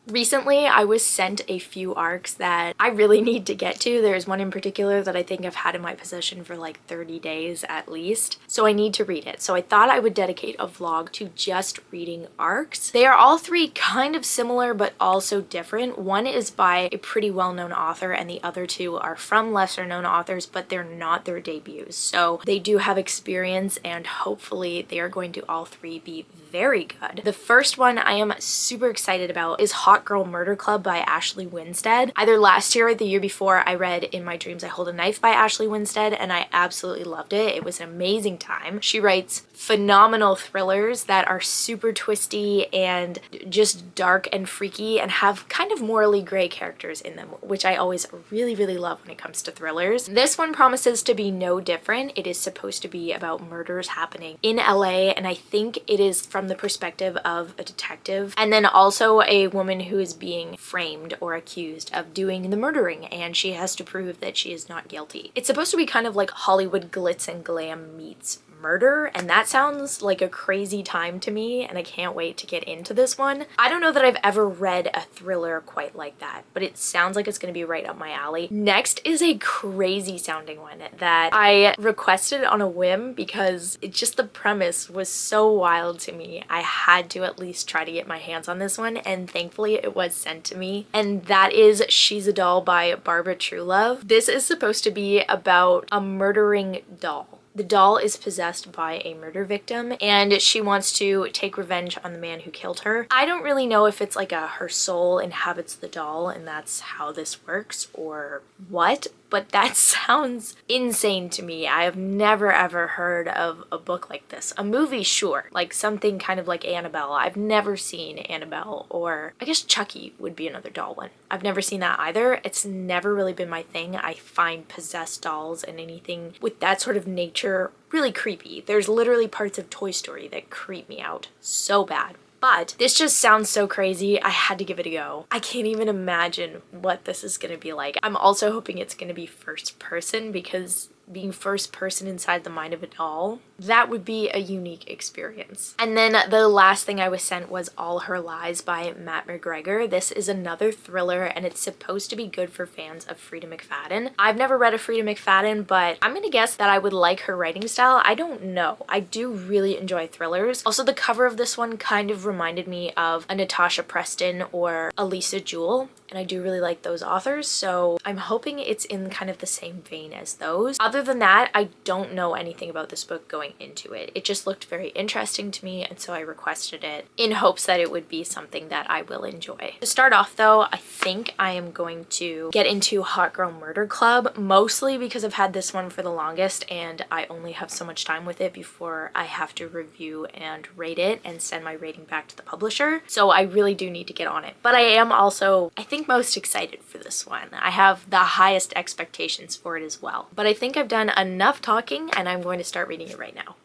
Recently, I was sent a few arcs that I really need to get to. There's one in particular that I think I've had in my possession for like 30 days at least, so I need to read it. So I thought I would dedicate a vlog to just reading arcs. They are all three kind of similar but also different. One is by a pretty well-known author and the other two are from lesser-known authors, but they're not their debuts. So they do have experience and hopefully they are going to all three be very good. The first one I am super excited about is Hot Girl Murder Club by Ashley Winstead. Either last year or the year before, I read In My Dreams I Hold a Knife by Ashley Winstead and I absolutely loved it. It was an amazing time. She writes phenomenal thrillers that are super twisty and just dark and freaky and have kind of morally gray characters in them, which I always really love when it comes to thrillers. This one promises to be no different. It is supposed to be about murders happening in LA, and I think it is from the perspective of a detective and then also a woman who is being framed or accused of doing the murdering, and she has to prove that she is not guilty. It's supposed to be kind of like Hollywood glitz and glam meets murder, and that sounds like a crazy time to me, and I can't wait to get into this one. I don't know that I've ever read a thriller quite like that, but it sounds like it's going to be right up my alley. Next is a crazy sounding one that I requested on a whim because it just, the premise was so wild to me. I had to at least try to get my hands on this one, and thankfully it was sent to me, and that is She's a Doll by Barbara Truelove. This is supposed to be about a murdering doll. The doll is possessed by a murder victim and she wants to take revenge on the man who killed her. I don't really know if it's like her soul inhabits the doll and that's how this works or what, but that sounds insane to me. I have never ever heard of a book like this. A movie, sure, like something kind of like Annabelle. I've never seen Annabelle, or I guess Chucky would be another doll one. I've never seen that either. It's never really been my thing. I find possessed dolls and anything with that sort of nature really creepy. There's literally parts of Toy Story that creep me out so bad. But this just sounds so crazy, I had to give it a go. I can't even imagine what this is gonna be like. I'm also hoping it's gonna be first person because being first person inside the mind of a doll, that would be a unique experience. And then the last thing I was sent was All Her Lies by Matt McGregor. This is another thriller and it's supposed to be good for fans of Frida McFadden. I've never read a Frida McFadden, but I'm gonna guess that I would like her writing style. I don't know. I do really enjoy thrillers. Also, the cover of this one kind of reminded me of a Natasha Preston or a Lisa Jewell, and I do really like those authors, so I'm hoping it's in kind of the same vein as those. Other than that, I don't know anything about this book going into it. It just looked very interesting to me, and so I requested it in hopes that it would be something that I will enjoy. To start off though, I think I am going to get into Hot Girl Murder Club, mostly because I've had this one for the longest and I only have so much time with it before I have to review and rate it and send my rating back to the publisher. So I really do need to get on it. But I am also, I think, most excited for this one. I have the highest expectations for it as well. But I think I've done enough talking and I'm going to start reading it right now.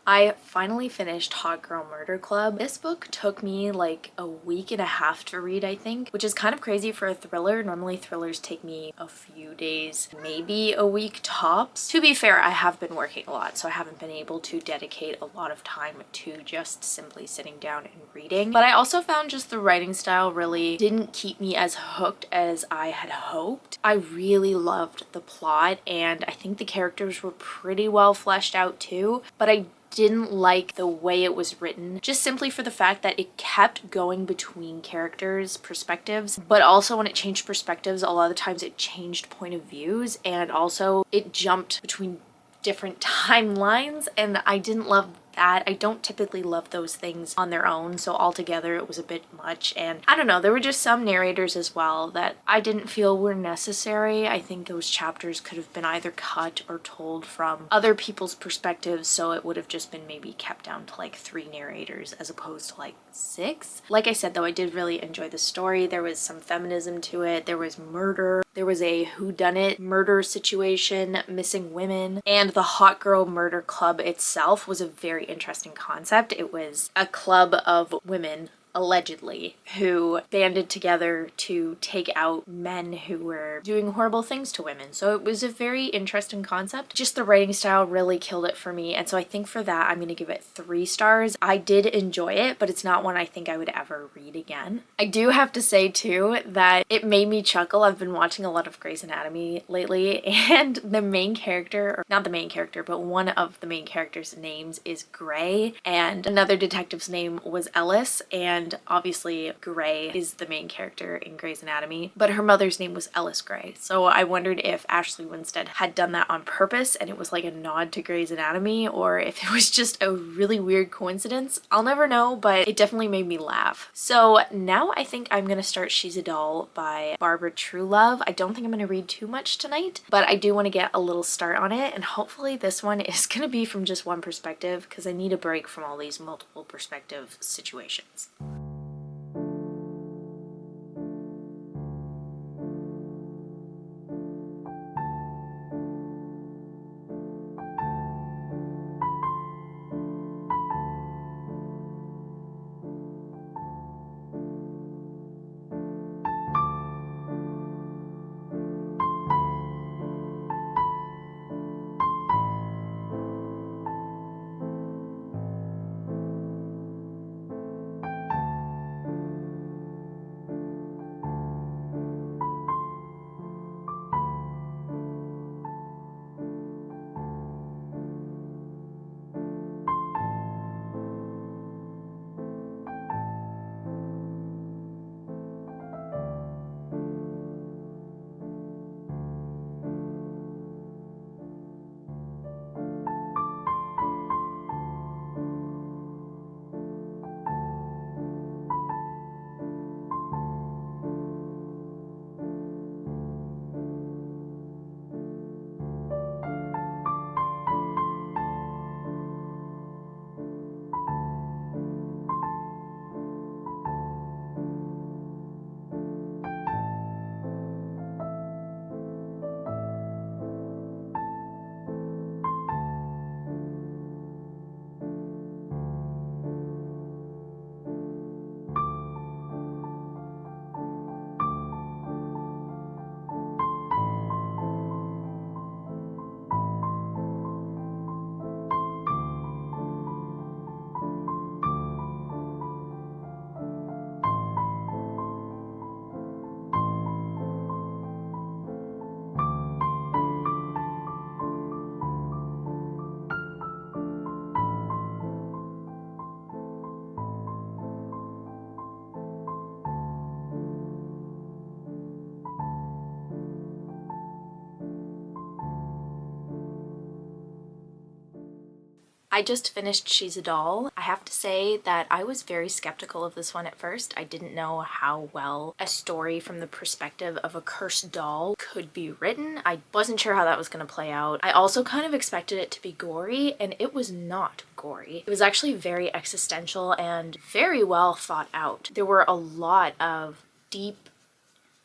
I finally finished Hot Girl Murder Club. This book took me like a week and a half to read, I think, which is kind of crazy for a thriller. Normally thrillers take me a few days, maybe a week tops. To be fair, I have been working a lot, so I haven't been able to dedicate a lot of time to just simply sitting down and reading. But I also found just the writing style really didn't keep me as hooked as I had hoped. I really loved the plot, and I think the characters were pretty well fleshed out too, but I didn't like the way it was written, just simply for the fact that it kept going between characters' perspectives, but also when it changed perspectives, a lot of the times it changed point of views, and also it jumped between different timelines, and I didn't love that. I don't typically love those things on their own, so altogether it was a bit much. And I don't know, there were just some narrators as well that I didn't feel were necessary. I think those chapters could have been either cut or told from other people's perspectives, so it would have just been maybe kept down to like 3 narrators as opposed to like 6. Like I said though, I did really enjoy the story. There was some feminism to it, there was murder, there was a whodunit murder situation, missing women, and the Hot Girl Murder Club itself was a very interesting concept. It was a club of women, allegedly, who banded together to take out men who were doing horrible things to women. So it was a very interesting concept. Just the writing style really killed it for me, and so I think for that I'm gonna give it 3 stars. I did enjoy it, but it's not one I think I would ever read again. I do have to say too that it made me chuckle. I've been watching a lot of Grey's Anatomy lately, and the main character, or not the main character, but one of the main characters' names is Grey, and another detective's name was Ellis, and obviously Grey is the main character in Grey's Anatomy, but her mother's name was Ellis Grey. So I wondered if Ashley Winstead had done that on purpose and it was like a nod to Grey's Anatomy, or if it was just a really weird coincidence. I'll never know, but it definitely made me laugh. So now I think I'm gonna start She's a Doll by Barbara Truelove. I don't think I'm gonna read too much tonight, but I do want to get a little start on it, and hopefully this one is gonna be from just one perspective because I need a break from all these multiple perspective situations. I just finished She's a Doll. I have to say that I was very skeptical of this one at first. I didn't know how well a story from the perspective of a cursed doll could be written. I wasn't sure how that was going to play out. I also kind of expected it to be gory, and it was not gory. It was actually very existential and very well thought out. There were a lot of deep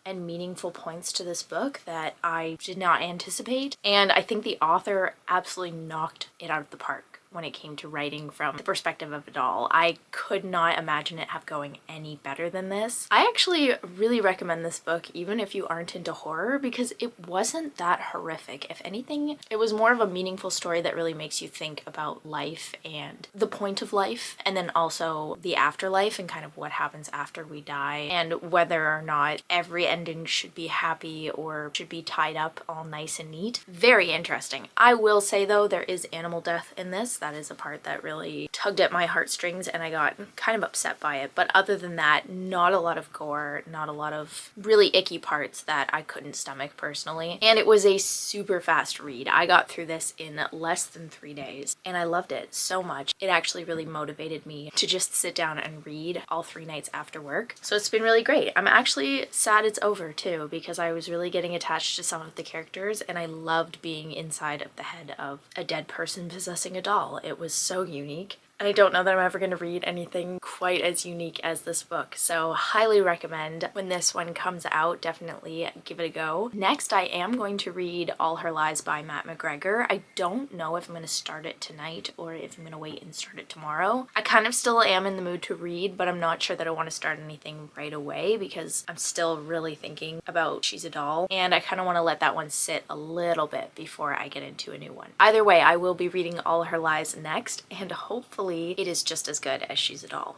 and meaningful points to this book that I did not anticipate, and I think the author absolutely knocked it out of the park. when it came to writing from the perspective of a doll. I could not imagine it going any better than this. I actually really recommend this book even if you aren't into horror, because it wasn't that horrific. If anything, it was more of a meaningful story that really makes you think about life and the point of life, and then also the afterlife and kind of what happens after we die, and whether or not every ending should be happy or should be tied up all nice and neat. Very interesting. I will say though, there is animal death in this. That is a part that really tugged at my heartstrings and I got kind of upset by it. But other than that, not a lot of gore, not a lot of really icky parts that I couldn't stomach personally. And it was a super fast read. I got through this in less than 3 days and I loved it so much. It actually really motivated me to just sit down and read all 3 nights after work. So it's been really great. I'm actually sad it's over too, because I was really getting attached to some of the characters and I loved being inside of the head of a dead person possessing a doll. It was so unique. And I don't know that I'm ever going to read anything quite as unique as this book. So highly recommend when this one comes out, definitely give it a go. Next, I am going to read All Her Lies by Matt McGregor. I don't know if I'm going to start it tonight or if I'm going to wait and start it tomorrow. I kind of still am in the mood to read, but I'm not sure that I want to start anything right away because I'm still really thinking about She's a Doll. And I kind of want to let that one sit a little bit before I get into a new one. Either way, I will be reading All Her Lies next, and hopefully it is just as good as She's a Doll.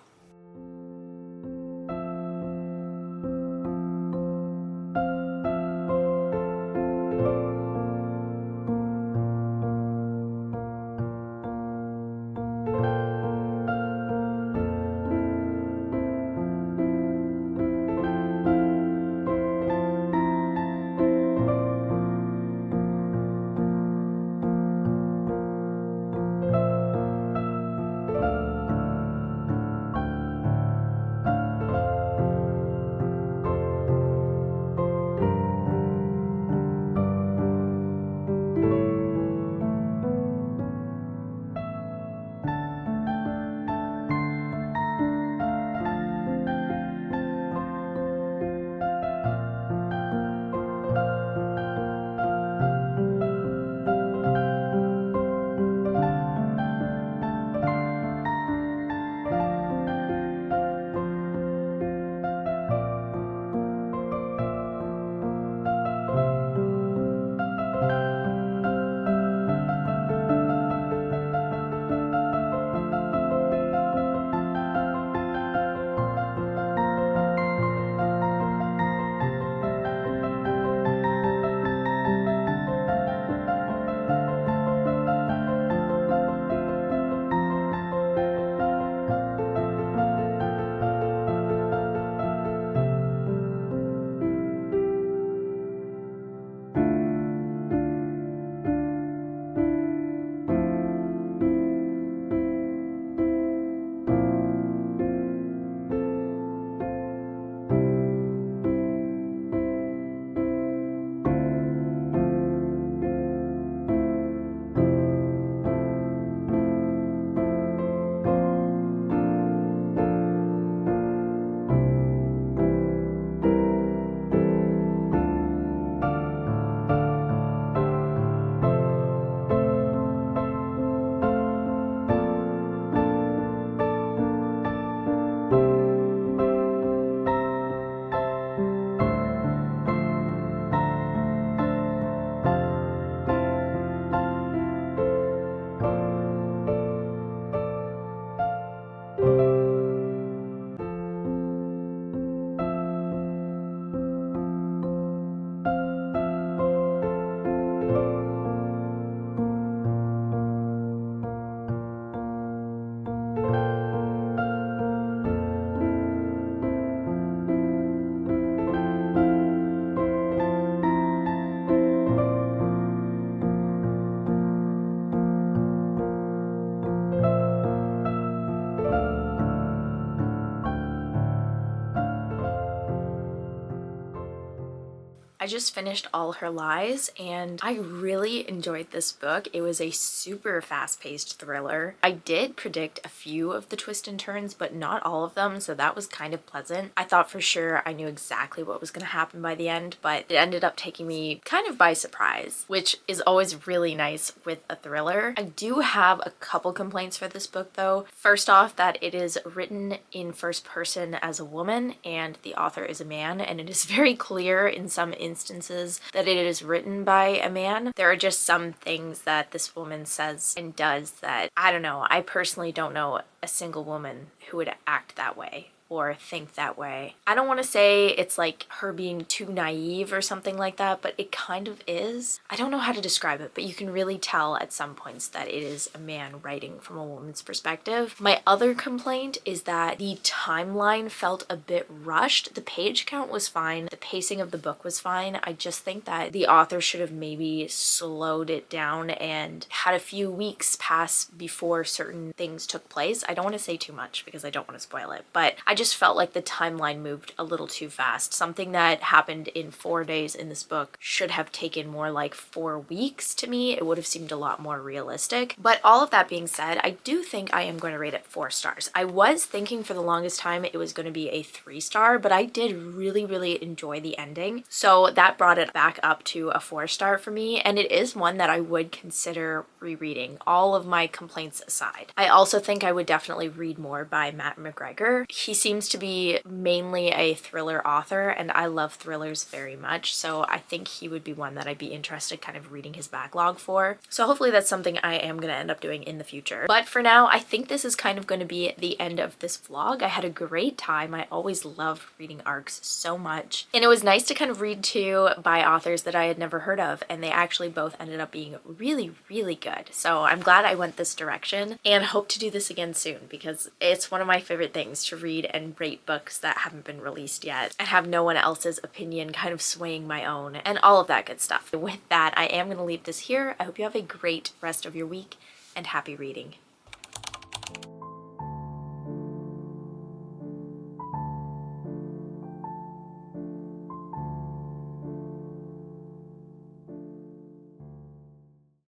I just finished All Her Lies and I really enjoyed this book. It was a super fast-paced thriller. I did predict a few of the twists and turns, but not all of them, so that was kind of pleasant. I thought for sure I knew exactly what was going to happen by the end, but it ended up taking me kind of by surprise, which is always really nice with a thriller. I do have a couple complaints for this book though. First off, that it is written in first person as a woman and the author is a man, and it is very clear in some instances that it is written by a man. There are just some things that this woman says and does that, I don't know, I personally don't know a single woman who would act that way or think that way. I don't want to say it's like her being too naive or something like that, but it kind of is. I don't know how to describe it, but you can really tell at some points that it is a man writing from a woman's perspective. My other complaint is that the timeline felt a bit rushed. The page count was fine. The pacing of the book was fine. I just think that the author should have maybe slowed it down and had a few weeks pass before certain things took place. I don't want to say too much because I don't want to spoil it, but I just felt like the timeline moved a little too fast. Something that happened in 4 days in this book should have taken more like 4 weeks to me. It would have seemed a lot more realistic. But all of that being said, I do think I am going to rate it 4 stars. I was thinking for the longest time it was going to be a 3-star, but I did really enjoy the ending. So that brought it back up to a 4-star for me, and it is one that I would consider rereading, all of my complaints aside. I also think I would definitely read more by Matt McGregor. He seems to be mainly a thriller author, and I love thrillers very much, so I think he would be one that I'd be interested kind of reading his backlog for. So hopefully that's something I am going to end up doing in the future. But for now, I think this is kind of going to be the end of this vlog. I had a great time. I always love reading ARCs so much, and it was nice to kind of read two by authors that I had never heard of, and they actually both ended up being really good. So I'm glad I went this direction and hope to do this again soon, because it's one of my favorite things to read and rate books that haven't been released yet and have no one else's opinion kind of swaying my own and all of that good stuff. With that, I am going to leave this here. I hope you have a great rest of your week and happy reading.